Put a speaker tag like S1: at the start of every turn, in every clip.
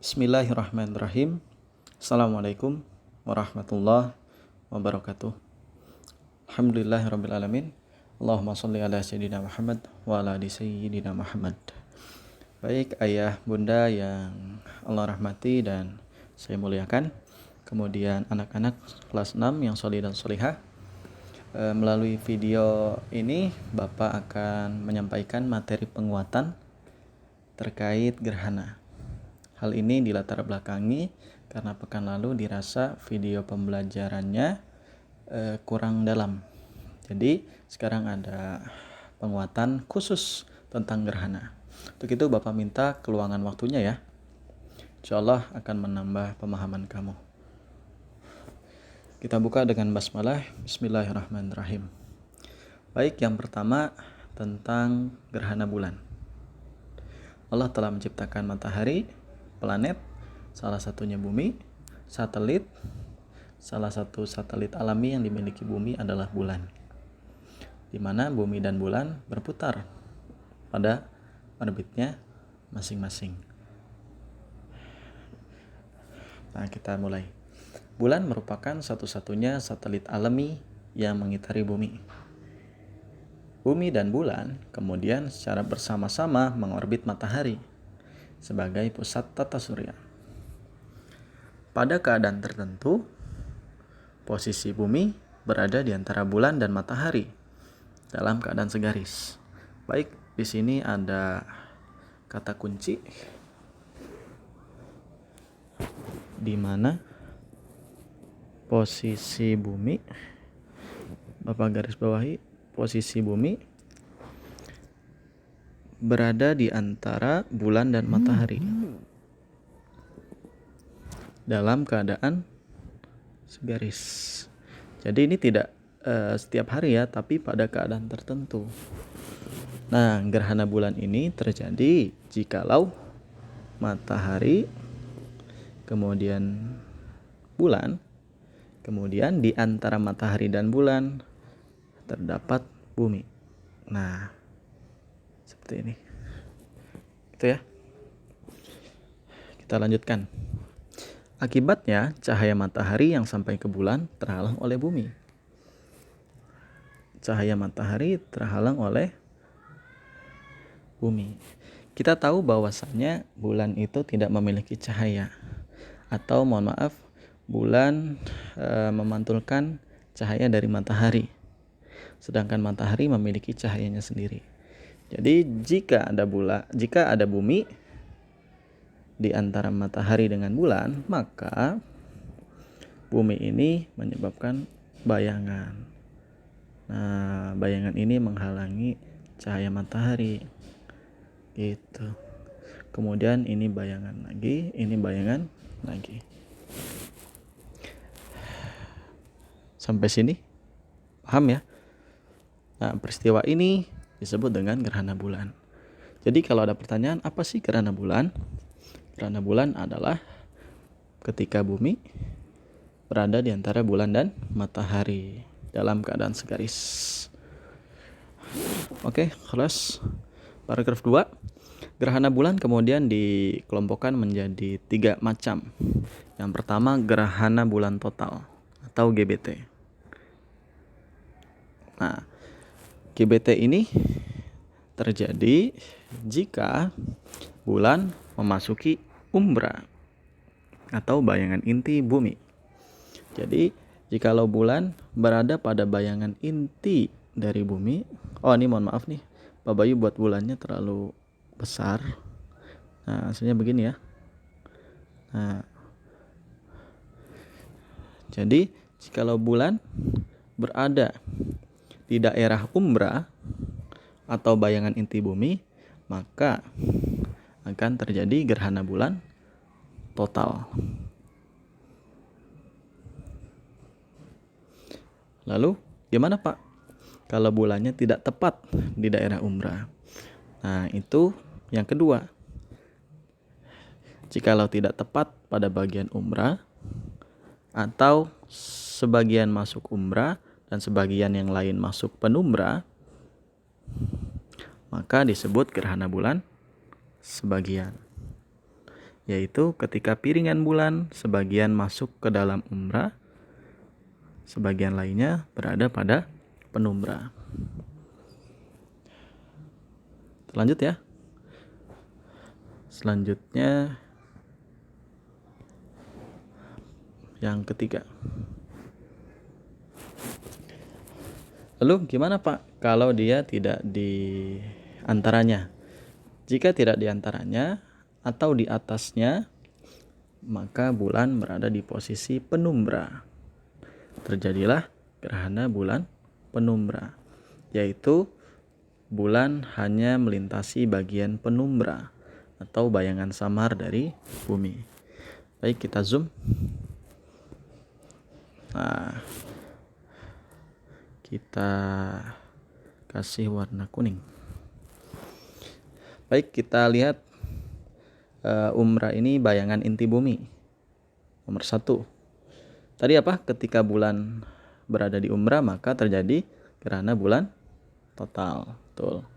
S1: Bismillahirrahmanirrahim. Assalamualaikum warahmatullahi wabarakatuh. Alhamdulillahirrabbilalamin. Allahumma sholli ala sayyidina Muhammad wa ala ali sayyidina Muhammad. Baik ayah bunda yang Allah rahmati dan saya muliakan, kemudian anak-anak kelas 6 yang sholih dan sholihah, melalui video ini Bapak akan menyampaikan materi penguatan terkait gerhana. Hal ini dilatar belakangi karena pekan lalu dirasa video pembelajarannya kurang dalam. Jadi sekarang ada penguatan khusus tentang gerhana. Untuk itu Bapak minta keluangan waktunya ya. Insyaallah akan menambah pemahaman kamu. Kita buka dengan basmalah. Bismillahirrahmanirrahim. Baik, yang pertama tentang gerhana bulan. Allah telah menciptakan matahari, planet, salah satunya bumi, satelit. Salah satu satelit alami yang dimiliki bumi adalah bulan, di mana bumi dan bulan berputar pada orbitnya masing-masing. Nah, kita mulai. Bulan merupakan satu-satunya satelit alami yang mengitari bumi. Bumi dan bulan kemudian secara bersama-sama mengorbit matahari sebagai pusat tata surya. Pada keadaan tertentu, posisi bumi berada di antara bulan dan matahari dalam keadaan segaris. Baik, di sini ada kata kunci di mana posisi bumi, Bapak garis bawahi, posisi bumi berada di antara bulan dan matahari dalam keadaan segaris. Jadi ini tidak setiap hari ya, tapi pada keadaan tertentu. Nah, gerhana bulan ini terjadi jikalau matahari, kemudian bulan, kemudian di antara matahari dan bulan terdapat bumi. Nah, seperti ini. Itu ya. Kita lanjutkan. Akibatnya, cahaya matahari yang sampai ke bulan terhalang oleh bumi. Cahaya matahari terhalang oleh bumi. Kita tahu bahwasannya bulan itu tidak memiliki cahaya. Atau mohon maaf, bulan memantulkan cahaya dari matahari. Sedangkan matahari memiliki cahayanya sendiri. Jadi jika ada bumi di antara matahari dengan bulan, maka bumi ini menyebabkan bayangan. Nah, bayangan ini menghalangi cahaya matahari. Gitu. Kemudian ini bayangan lagi, ini bayangan lagi. Sampai sini paham ya? Nah, peristiwa ini disebut dengan gerhana bulan. Jadi kalau ada pertanyaan, apa sih gerhana bulan? Gerhana bulan adalah ketika bumi berada di antara bulan dan matahari dalam keadaan segaris. Oke, kelas paragraf 2. Gerhana bulan kemudian dikelompokkan menjadi 3 macam. Yang pertama, gerhana bulan total atau GBT. Nah, GBT ini terjadi jika bulan memasuki umbra atau bayangan inti bumi. Jadi, jikalau bulan berada pada bayangan inti dari bumi, ini mohon maaf nih, Pak Bayu buat bulannya terlalu besar. Nah, hasilnya begini ya. Nah, jadi jikalau bulan berada di daerah umbra atau bayangan inti bumi, maka akan terjadi gerhana bulan total. Lalu gimana Pak kalau bulannya tidak tepat di daerah umbra? Nah, itu yang kedua. Jikalau tidak tepat pada bagian umbra atau sebagian masuk umbra dan sebagian yang lain masuk penumbra, maka disebut gerhana bulan sebagian. yaitu ketika piringan bulan sebagian masuk ke dalam umbra, sebagian lainnya berada pada penumbra. Lanjut ya. Selanjutnya yang ketiga. Lalu gimana Pak kalau dia tidak di antaranya? Jika tidak di antaranya atau di atasnya, maka bulan berada di posisi penumbra. Terjadilah gerhana bulan penumbra, yaitu bulan hanya melintasi bagian penumbra atau bayangan samar dari bumi. Baik, kita zoom. Nah, kita kasih warna kuning. Baik, kita lihat umbra ini bayangan inti bumi. Nomor 1. Tadi apa? Ketika bulan berada di umbra maka terjadi gerhana bulan total. Betul.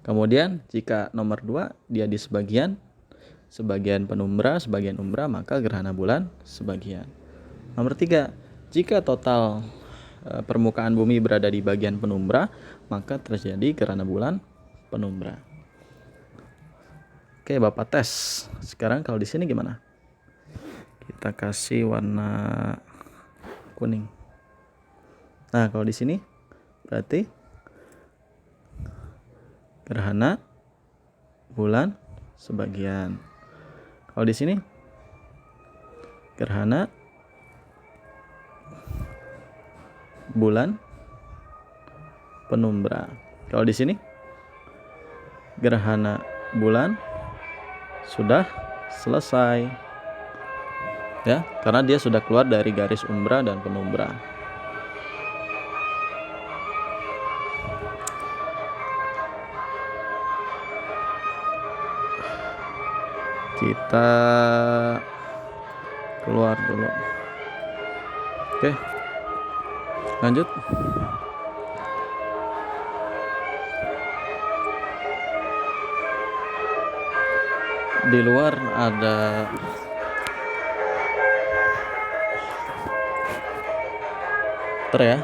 S1: Kemudian jika nomor 2 dia di sebagian penumbra, sebagian umbra, maka gerhana bulan sebagian. Nomor 3, jika total permukaan bumi berada di bagian penumbra, maka terjadi gerhana bulan penumbra. Oke, Bapak tes. Sekarang kalau di sini gimana? Kita kasih warna kuning. Nah, kalau di sini berarti gerhana bulan sebagian. Kalau di sini gerhana bulan penumbra. Kalau di sini gerhana bulan sudah selesai. Ya, karena dia sudah keluar dari garis umbra dan penumbra. Kita keluar dulu. Oke, lanjut. Di luar ada ya,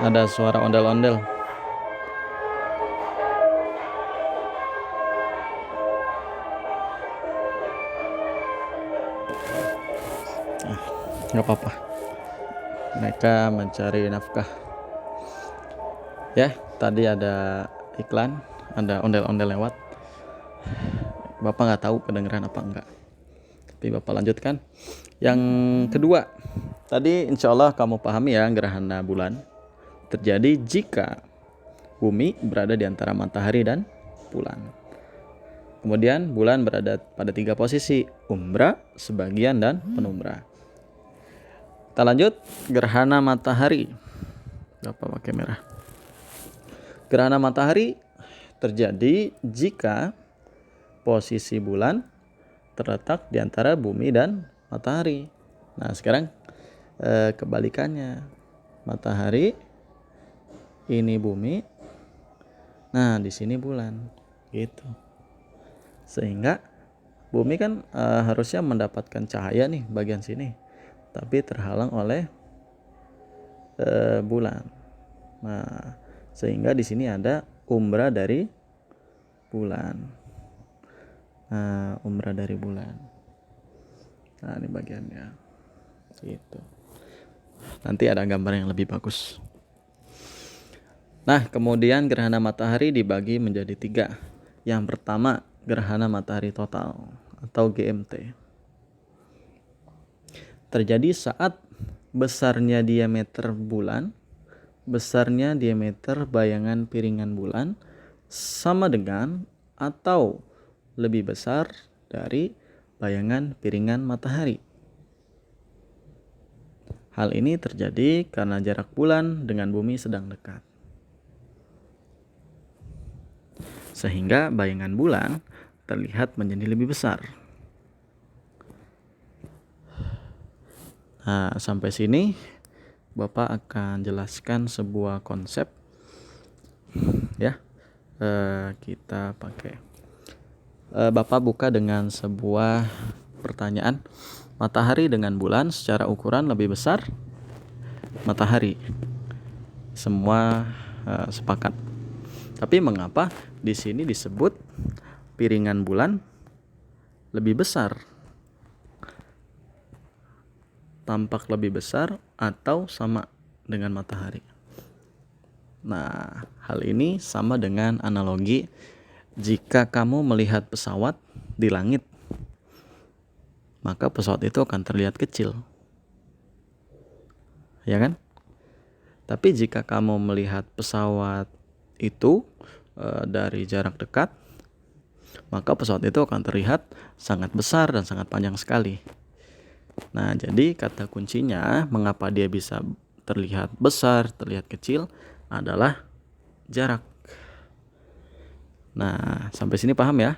S1: ada suara ondel-ondel. Nggak apa-apa, mereka mencari nafkah ya. Tadi ada iklan, ada ondel-ondel lewat. Bapak nggak tahu kedengeran apa enggak, tapi Bapak lanjutkan. Yang kedua, tadi insya Allah kamu pahami ya, gerhana bulan terjadi jika bumi berada di antara matahari dan bulan. Kemudian bulan berada pada 3 posisi, umbra, sebagian, dan penumbra. Kita lanjut, gerhana matahari. Bapak pakai merah. Gerhana matahari terjadi jika posisi bulan terletak di antara bumi dan matahari. Nah, sekarang kebalikannya. Matahari, ini bumi. Nah, di sini bulan. Gitu. Sehingga bumi kan harusnya mendapatkan cahaya nih bagian sini, tapi terhalang oleh bulan. Nah, sehingga di sini ada umbra dari bulan. Nah, umbra dari bulan. Nah, ini bagiannya. Gitu. Nanti ada gambar yang lebih bagus. Nah, kemudian gerhana matahari dibagi menjadi 3. Yang pertama, gerhana matahari total atau GMT. Terjadi saat besarnya diameter bulan, besarnya diameter bayangan piringan bulan sama dengan atau lebih besar dari bayangan piringan matahari. Hal ini terjadi karena jarak bulan dengan bumi sedang dekat. Sehingga bayangan bulan terlihat menjadi lebih besar. Nah, sampai sini Bapak akan jelaskan sebuah konsep ya. Kita pakai Bapak buka dengan sebuah pertanyaan. Matahari dengan bulan secara ukuran lebih besar? Matahari. Semua sepakat. Tapi mengapa di sini disebut piringan bulan lebih besar? Tampak lebih besar atau sama dengan matahari? Nah, hal ini sama dengan analogi jika kamu melihat pesawat di langit, maka pesawat itu akan terlihat kecil. Ya kan? Tapi jika kamu melihat pesawat itu dari jarak dekat, maka pesawat itu akan terlihat sangat besar dan sangat panjang sekali. Nah, jadi kata kuncinya mengapa dia bisa terlihat besar, terlihat kecil adalah jarak. Nah, sampai sini paham ya?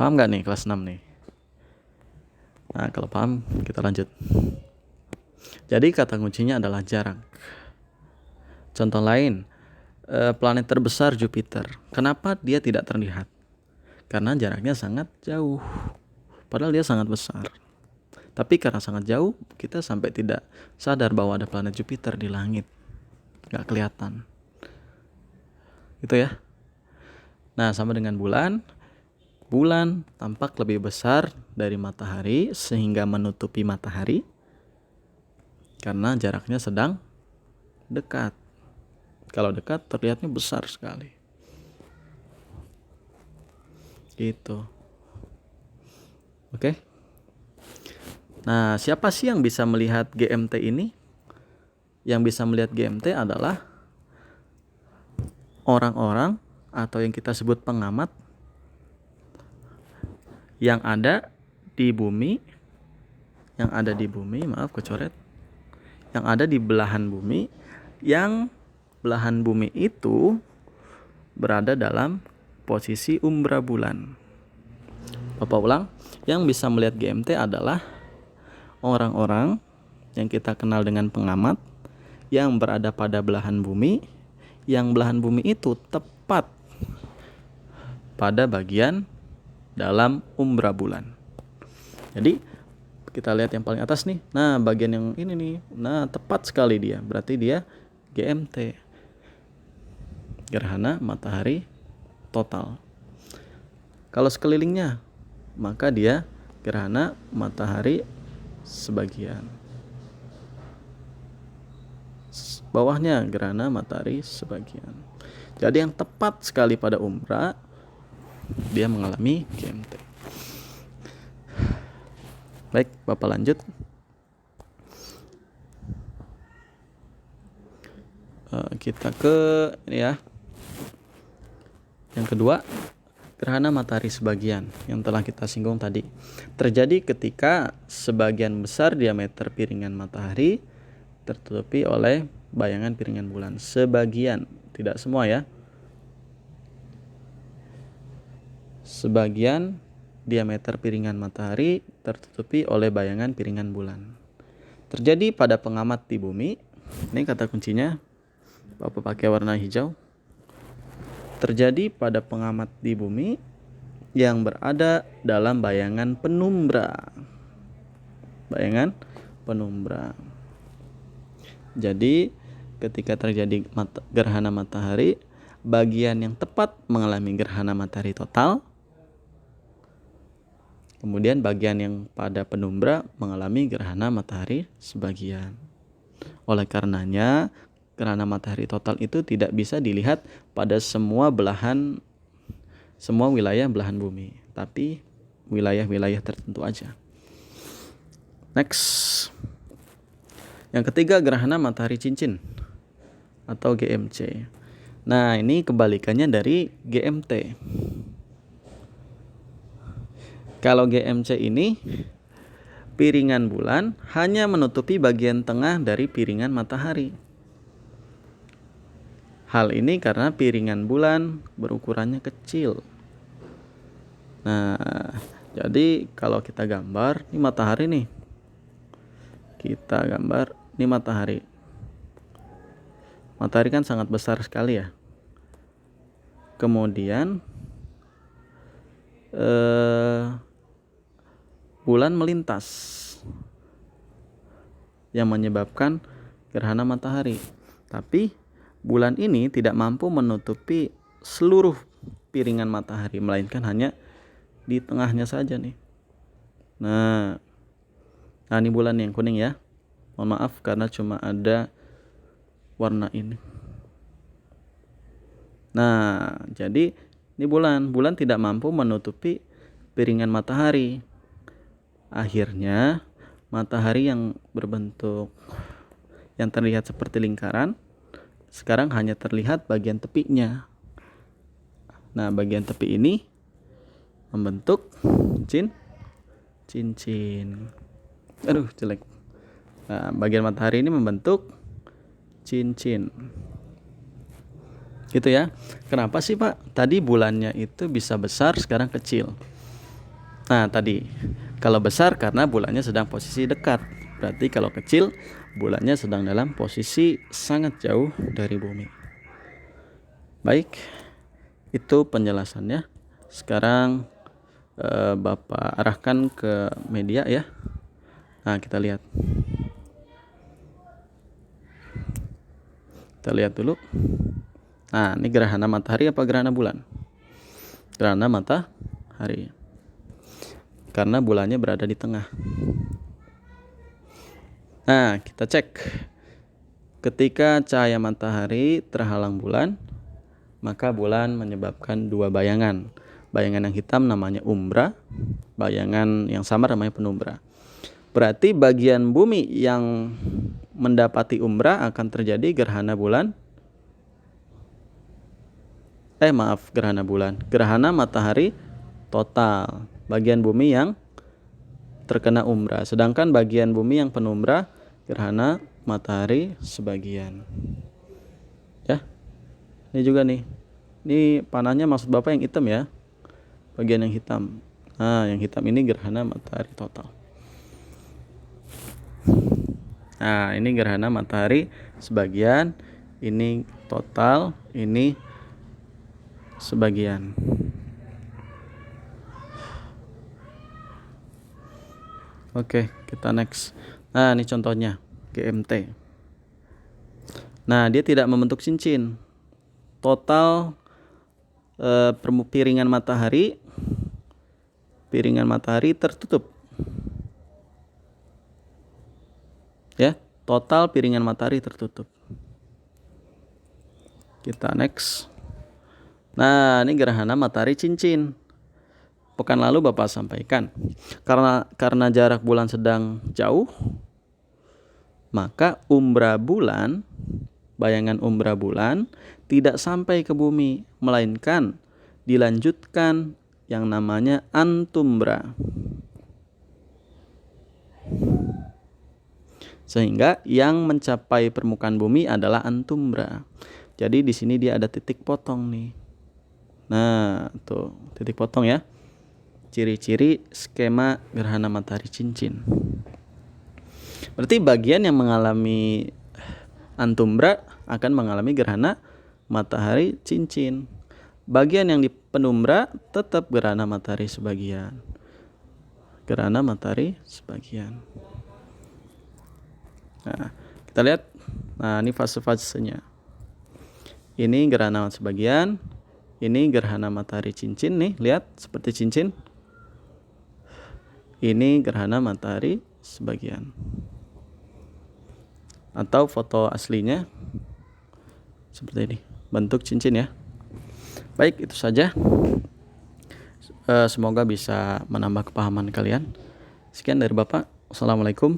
S1: Paham nggak nih kelas 6 nih? Nah, kalau paham kita lanjut. Jadi kata kuncinya adalah jarak. Contoh lain, planet terbesar Jupiter. Kenapa dia tidak terlihat? Karena jaraknya sangat jauh. Padahal dia sangat besar. Tapi karena sangat jauh, kita sampai tidak sadar bahwa ada planet Jupiter di langit. Nggak kelihatan. Itu ya. Nah, sama dengan bulan. Bulan tampak lebih besar dari matahari sehingga menutupi matahari karena jaraknya sedang dekat. Kalau dekat terlihatnya besar sekali. Gitu. Oke. Nah, siapa sih yang bisa melihat GMT ini? Yang bisa melihat GMT adalah orang-orang atau yang kita sebut pengamat yang ada di bumi, maaf kecoret, yang ada di belahan bumi, yang belahan bumi itu berada dalam posisi umbra bulan. Bapak ulang, yang bisa melihat GMT adalah orang-orang yang kita kenal dengan pengamat yang berada pada belahan bumi, yang belahan bumi itu tepat pada bagian dalam umbra bulan. Jadi kita lihat yang paling atas nih. Nah, bagian yang ini nih. Nah, tepat sekali dia. Berarti dia GMT. Gerhana matahari total. Kalau sekelilingnya, maka dia gerhana matahari sebagian. Bawahnya gerhana matahari sebagian. Jadi yang tepat sekali pada umbra, dia mengalami GMT. Baik, Bapak lanjut. Kita ke ini ya. Yang kedua, gerhana matahari sebagian yang telah kita singgung tadi. Terjadi ketika sebagian besar diameter piringan matahari tertutupi oleh bayangan piringan bulan. Sebagian, tidak semua ya. Sebagian diameter piringan matahari tertutupi oleh bayangan piringan bulan. Terjadi pada pengamat di bumi. Ini kata kuncinya, Bapak pakai warna hijau. Terjadi pada pengamat di bumi yang berada dalam bayangan penumbra. Bayangan penumbra. Jadi ketika terjadi gerhana matahari, bagian yang tepat mengalami gerhana matahari total. Kemudian bagian yang pada penumbra mengalami gerhana matahari sebagian. Oleh karenanya, gerhana matahari total itu tidak bisa dilihat pada semua wilayah belahan bumi, tapi wilayah-wilayah tertentu aja. Next. Yang ketiga, gerhana matahari cincin atau GMC. Nah, ini kebalikannya dari GMT. Kalau GMC ini piringan bulan hanya menutupi bagian tengah dari piringan matahari. Hal ini karena piringan bulan berukurannya kecil. Nah, jadi kalau kita gambar, ini matahari nih. Kita gambar, ini matahari. Matahari kan sangat besar sekali ya. Kemudian bulan melintas yang menyebabkan gerhana matahari. Tapi bulan ini tidak mampu menutupi seluruh piringan matahari, melainkan hanya di tengahnya saja nih. Nah ini bulan yang kuning ya. Mohon maaf karena cuma ada warna ini. Nah, jadi ini bulan tidak mampu menutupi piringan matahari. Akhirnya matahari yang berbentuk yang terlihat seperti lingkaran sekarang hanya terlihat bagian tepinya. Nah, bagian tepi ini membentuk cincin. Aduh, jelek. Nah, bagian matahari ini membentuk cincin. Gitu ya. Kenapa sih, Pak? Tadi bulannya itu bisa besar, sekarang kecil. Nah, tadi kalau besar karena bulannya sedang posisi dekat. Berarti kalau kecil, bulannya sedang dalam posisi sangat jauh dari bumi. Baik, itu penjelasannya. Sekarang Bapak arahkan ke media ya. Nah, kita lihat. Kita lihat dulu. Nah, ini gerhana matahari apa gerhana bulan? Gerhana matahari. Karena bulannya berada di tengah. Nah, kita cek. Ketika cahaya matahari terhalang bulan, maka bulan menyebabkan dua bayangan. Bayangan yang hitam namanya umbra, bayangan yang samar namanya penumbra. Berarti bagian bumi yang mendapati umbra akan terjadi gerhana bulan. Gerhana matahari total. Bagian bumi yang terkena umbra. Sedangkan bagian bumi yang penumbra, gerhana matahari sebagian. Ya. Ini juga nih. Ini panahnya maksud Bapak yang hitam ya. Bagian yang hitam. Nah, yang hitam ini gerhana matahari total. Nah, ini gerhana matahari sebagian, ini total, ini sebagian. Oke, kita next. Nah, ini contohnya GMT. Nah, dia tidak membentuk cincin. Total piringan matahari tertutup. Ya, total piringan matahari tertutup. Kita next. Nah, ini gerhana matahari cincin. Pekan lalu Bapak sampaikan, karena jarak bulan sedang jauh, maka bayangan umbra bulan tidak sampai ke bumi, melainkan dilanjutkan yang namanya antumbra. Sehingga yang mencapai permukaan bumi adalah antumbra. Jadi di sini dia ada titik potong nih. Nah, tuh titik potong ya. Ciri-ciri skema gerhana matahari cincin. Berarti bagian yang mengalami antumbra akan mengalami gerhana matahari cincin. Bagian yang di penumbra tetap gerhana matahari sebagian. Gerhana matahari sebagian. Nah, kita lihat. Nah, ini fase-fasenya. Ini gerhana sebagian, ini gerhana matahari cincin nih, lihat seperti cincin. Ini gerhana matahari sebagian. Atau foto aslinya seperti ini, bentuk cincin ya. Baik, itu saja. Semoga bisa menambah kepahaman kalian. Sekian dari Bapak. Wassalamualaikum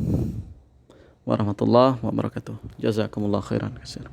S1: warahmatullahi wabarakatuh. Jazakumullah khairan katsir.